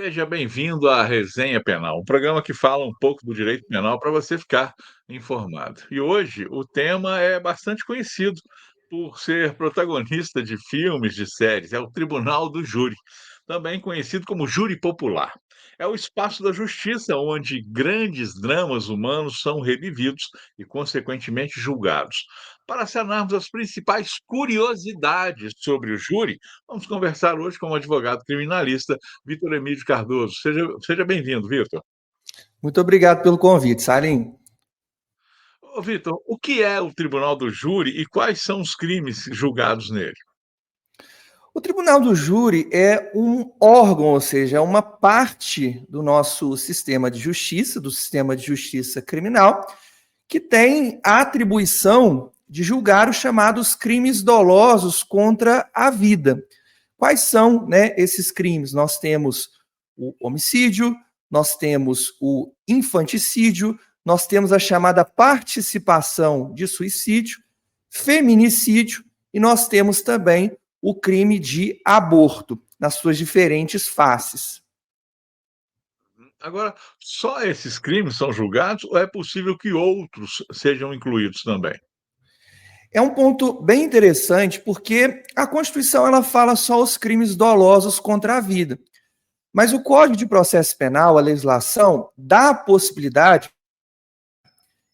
Seja bem-vindo à Resenha Penal, um programa que fala um pouco do direito penal para você ficar informado. E hoje o tema é bastante conhecido por ser protagonista de filmes, de séries, é o Tribunal do Júri, também conhecido como júri popular. É o espaço da justiça onde grandes dramas humanos são revividos e, consequentemente, julgados. Para sanarmos as principais curiosidades sobre o júri, vamos conversar hoje com o advogado criminalista Vitor Emílio Cardoso. Seja bem-vindo, Vitor. Muito obrigado pelo convite, Salim. Ô, Vitor, o que é o Tribunal do Júri e quais são os crimes julgados nele? O Tribunal do Júri é um órgão, ou seja, é uma parte do nosso sistema de justiça, do sistema de justiça criminal, que tem a atribuição de julgar os chamados crimes dolosos contra a vida. Quais são, esses crimes? Nós temos o homicídio, nós temos o infanticídio, nós temos a chamada participação de suicídio, feminicídio e nós temos também o crime de aborto, nas suas diferentes faces. Agora, só esses crimes são julgados ou é possível que outros sejam incluídos também? É um ponto bem interessante porque a Constituição ela fala só os crimes dolosos contra a vida. Mas o Código de Processo Penal, a legislação, dá a possibilidade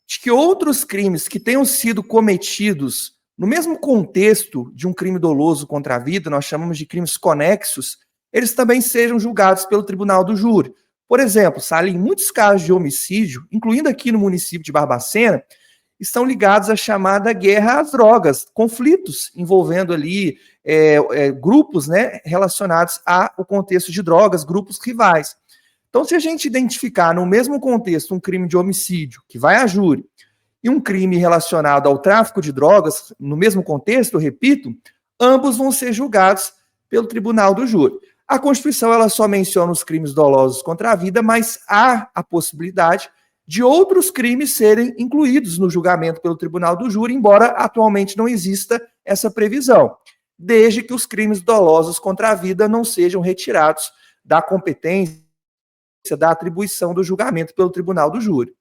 de que outros crimes que tenham sido cometidos no mesmo contexto de um crime doloso contra a vida, nós chamamos de crimes conexos, eles também sejam julgados pelo Tribunal do Júri. Por exemplo, Salim, muitos casos de homicídio, incluindo aqui no município de Barbacena, estão ligados à chamada guerra às drogas, conflitos envolvendo ali grupos relacionados ao contexto de drogas, grupos rivais. Então, se a gente identificar no mesmo contexto um crime de homicídio, que vai a júri, e um crime relacionado ao tráfico de drogas, no mesmo contexto, eu repito, ambos vão ser julgados pelo Tribunal do Júri. A Constituição ela só menciona os crimes dolosos contra a vida, mas há a possibilidade de outros crimes serem incluídos no julgamento pelo Tribunal do Júri, embora atualmente não exista essa previsão, desde que os crimes dolosos contra a vida não sejam retirados da competência, da atribuição do julgamento pelo Tribunal do Júri.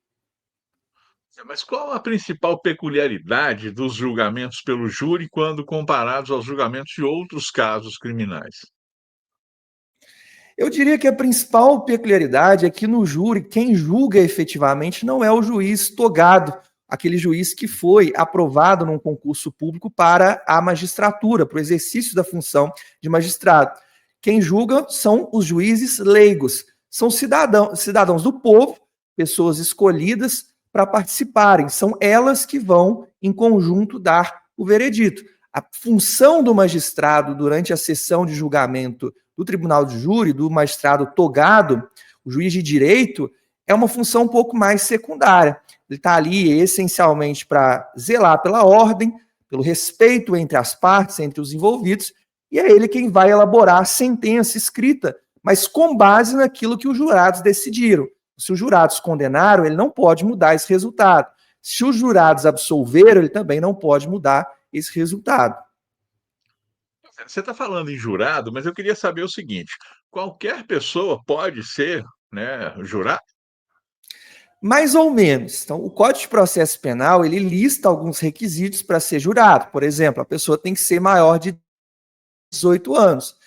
Mas qual a principal peculiaridade dos julgamentos pelo júri quando comparados aos julgamentos de outros casos criminais? Eu diria que a principal peculiaridade é que no júri, quem julga efetivamente não é o juiz togado, aquele juiz que foi aprovado num concurso público para a magistratura, para o exercício da função de magistrado. Quem julga são os juízes leigos, são cidadãos do povo, pessoas escolhidas para participarem, são elas que vão, em conjunto, dar o veredito. A função do magistrado durante a sessão de julgamento do Tribunal de Júri, do magistrado togado, o juiz de direito, é uma função um pouco mais secundária. Ele está ali essencialmente para zelar pela ordem, pelo respeito entre as partes, entre os envolvidos, e é ele quem vai elaborar a sentença escrita, mas com base naquilo que os jurados decidiram. Se os jurados condenaram, ele não pode mudar esse resultado. Se os jurados absolveram, ele também não pode mudar esse resultado. Você está falando em jurado, mas eu queria saber o seguinte: qualquer pessoa pode ser, jurado? Mais ou menos. Então, o Código de Processo Penal, ele lista alguns requisitos para ser jurado. Por exemplo, a pessoa tem que ser maior de 18 anos.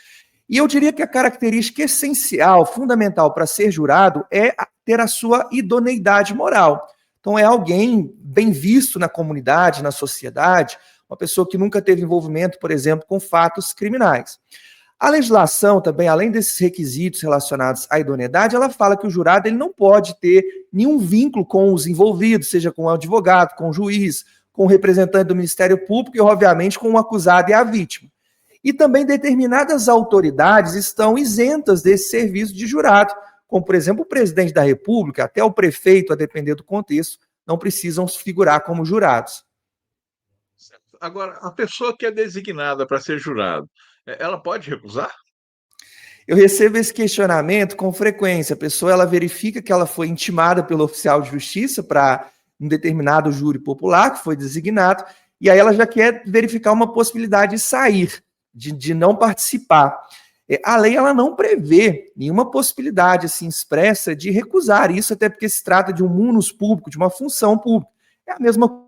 E eu diria que a característica essencial, fundamental para ser jurado é ter a sua idoneidade moral. Então, é alguém bem visto na comunidade, na sociedade, uma pessoa que nunca teve envolvimento, por exemplo, com fatos criminais. A legislação também, além desses requisitos relacionados à idoneidade, ela fala que o jurado ele não pode ter nenhum vínculo com os envolvidos, seja com o advogado, com o juiz, com o representante do Ministério Público e, obviamente, com o acusado e a vítima. E também determinadas autoridades estão isentas desse serviço de jurado, como, por exemplo, o presidente da República, até o prefeito, a depender do contexto, não precisam figurar como jurados. Agora, a pessoa que é designada para ser jurado, ela pode recusar? Eu recebo esse questionamento com frequência. A pessoa ela verifica que ela foi intimada pelo oficial de justiça para um determinado júri popular, que foi designado, e aí ela já quer verificar uma possibilidade de sair, de não participar. A lei ela não prevê nenhuma possibilidade assim expressa de recusar isso, até porque se trata de um munus público, de uma função pública. É a mesma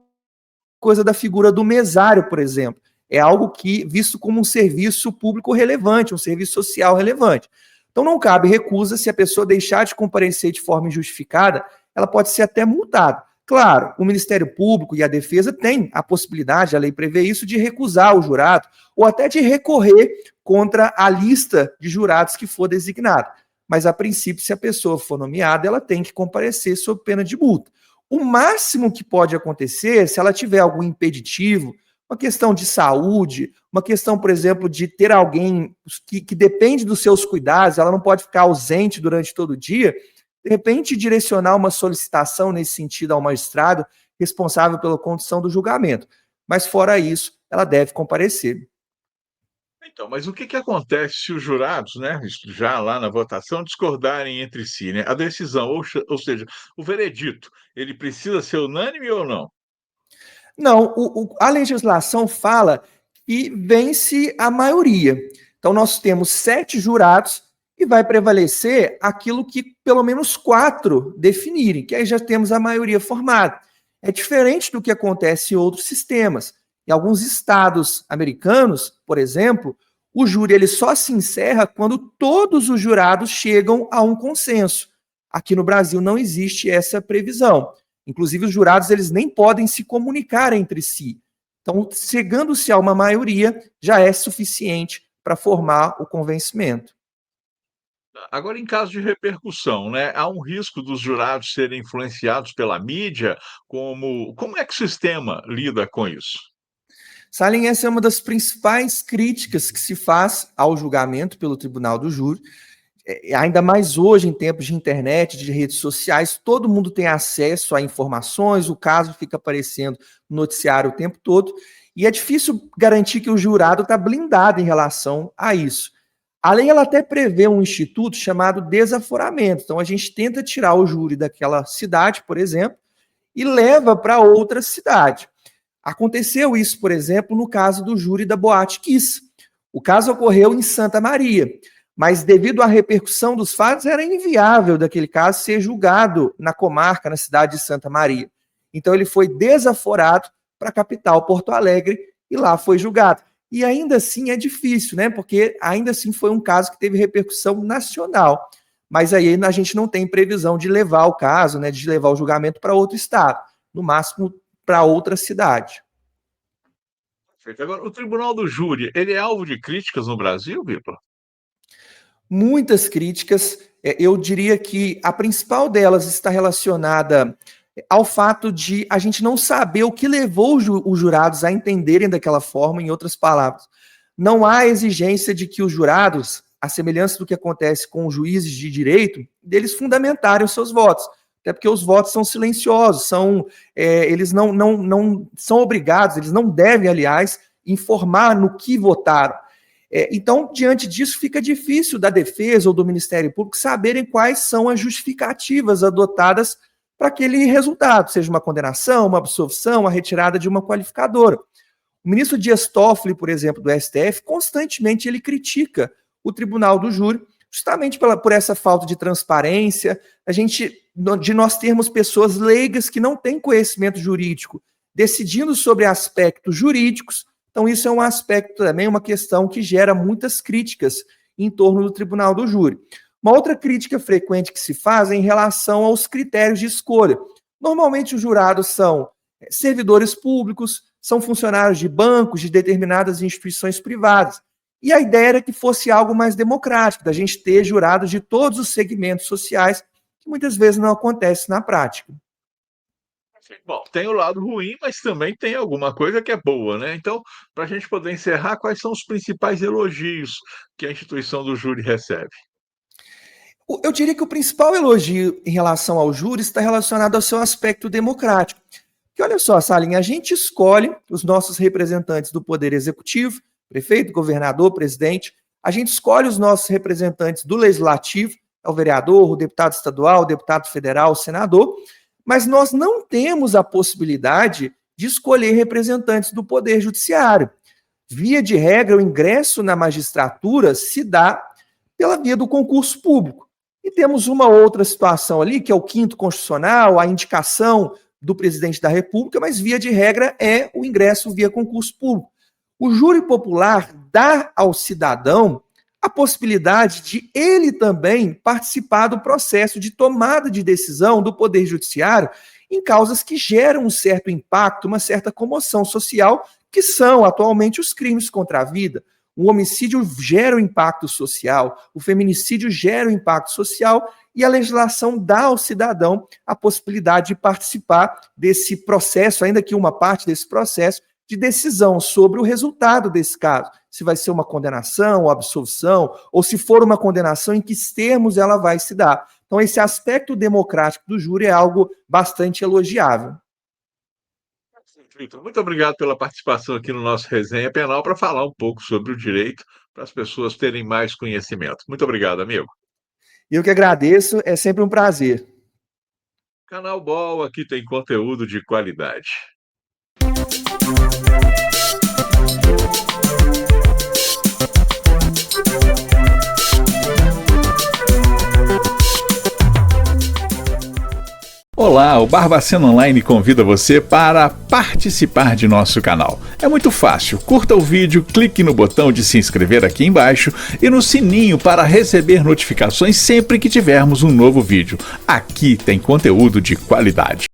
coisa da figura do mesário, por exemplo. É algo que visto como um serviço público relevante, um serviço social relevante. Então não cabe recusa. Se a pessoa deixar de comparecer de forma injustificada, ela pode ser até multada. Claro, o Ministério Público e a Defesa têm a possibilidade, a lei prevê isso, de recusar o jurado ou até de recorrer contra a lista de jurados que for designada. Mas, a princípio, se a pessoa for nomeada, ela tem que comparecer sob pena de multa. O máximo que pode acontecer, se ela tiver algum impeditivo, uma questão de saúde, uma questão, por exemplo, de ter alguém que depende dos seus cuidados, ela não pode ficar ausente durante todo o dia, de repente direcionar uma solicitação nesse sentido ao magistrado responsável pela condução do julgamento. Mas fora isso, ela deve comparecer. Então, mas o que acontece se os jurados, né, já lá na votação, discordarem entre si, né? A decisão, ou seja, o veredito, ele precisa ser unânime ou não? Não, a legislação fala que vence a maioria. Então, nós temos 7 jurados e vai prevalecer aquilo que pelo menos 4 definirem, que aí já temos a maioria formada. É diferente do que acontece em outros sistemas. Em alguns estados americanos, por exemplo, o júri ele só se encerra quando todos os jurados chegam a um consenso. Aqui no Brasil não existe essa previsão. Inclusive, os jurados eles nem podem se comunicar entre si. Então, chegando-se a uma maioria, já é suficiente para formar o convencimento. Agora, em caso de repercussão, né, há um risco dos jurados serem influenciados pela mídia? Como é que o sistema lida com isso? Salim, essa é uma das principais críticas que se faz ao julgamento pelo Tribunal do Júri. Ainda mais hoje, em tempos de internet, de redes sociais, todo mundo tem acesso a informações, o caso fica aparecendo no noticiário o tempo todo, e é difícil garantir que o jurado está blindado em relação a isso. A lei ela até prevê um instituto chamado desaforamento. Então, a gente tenta tirar o júri daquela cidade, por exemplo, e leva para outra cidade. Aconteceu isso, por exemplo, no caso do júri da Boate Kiss. O caso ocorreu em Santa Maria, mas devido à repercussão dos fatos, era inviável daquele caso ser julgado na comarca, na cidade de Santa Maria. Então ele foi desaforado para a capital, Porto Alegre, e lá foi julgado. E ainda assim é difícil, né? Porque ainda assim foi um caso que teve repercussão nacional. Mas aí a gente não tem previsão de levar o caso, né? De levar o julgamento para outro estado. No máximo, para outra cidade. Perfeito. Agora, o tribunal do júri, ele é alvo de críticas no Brasil, Vitor? Muitas críticas, eu diria que a principal delas está relacionada ao fato de a gente não saber o que levou os jurados a entenderem daquela forma, em outras palavras. Não há exigência de que os jurados, a semelhança do que acontece com os juízes de direito, deles fundamentarem os seus votos. Até porque os votos são silenciosos, eles não são obrigados, eles não devem, aliás, informar no que votaram. Então, diante disso, fica difícil da defesa ou do Ministério Público saberem quais são as justificativas adotadas para aquele resultado, seja uma condenação, uma absolvição, a retirada de uma qualificadora. O ministro Dias Toffoli, por exemplo, do STF, constantemente ele critica o Tribunal do Júri, justamente por essa falta de transparência, de nós termos pessoas leigas que não têm conhecimento jurídico, decidindo sobre aspectos jurídicos. Então, isso é um aspecto também, uma questão que gera muitas críticas em torno do Tribunal do Júri. Uma outra crítica frequente que se faz é em relação aos critérios de escolha. Normalmente, os jurados são servidores públicos, são funcionários de bancos, de determinadas instituições privadas. E a ideia era que fosse algo mais democrático, da gente ter jurados de todos os segmentos sociais, que muitas vezes não acontece na prática. Bom, tem o lado ruim, mas também tem alguma coisa que é boa, né? Então, para a gente poder encerrar, quais são os principais elogios que a instituição do júri recebe? Eu diria que o principal elogio em relação ao júri está relacionado ao seu aspecto democrático. Que olha só, Salim, a gente escolhe os nossos representantes do Poder Executivo, prefeito, governador, presidente, a gente escolhe os nossos representantes do Legislativo, é o vereador, o deputado estadual, o deputado federal, o senador, mas nós não temos a possibilidade de escolher representantes do Poder Judiciário. Via de regra, o ingresso na magistratura se dá pela via do concurso público. E temos uma outra situação ali, que é o 5º constitucional, a indicação do presidente da República, mas via de regra é o ingresso via concurso público. O júri popular dá ao cidadão a possibilidade de ele também participar do processo de tomada de decisão do Poder Judiciário em causas que geram um certo impacto, uma certa comoção social, que são atualmente os crimes contra a vida. O homicídio gera um impacto social, o feminicídio gera um impacto social, e a legislação dá ao cidadão a possibilidade de participar desse processo, ainda que uma parte desse processo, de decisão sobre o resultado desse caso. Se vai ser uma condenação ou absolvição, ou se for uma condenação, em que termos ela vai se dar. Então, esse aspecto democrático do júri é algo bastante elogiável. Vitor, muito obrigado pela participação aqui no nosso Resenha Penal para falar um pouco sobre o direito, para as pessoas terem mais conhecimento. Muito obrigado, amigo. Eu que agradeço, é sempre um prazer. Canal Bol, aqui tem conteúdo de qualidade. Olá, o Barbacena Online convida você para participar de nosso canal. É muito fácil, curta o vídeo, clique no botão de se inscrever aqui embaixo e no sininho para receber notificações sempre que tivermos um novo vídeo. Aqui tem conteúdo de qualidade.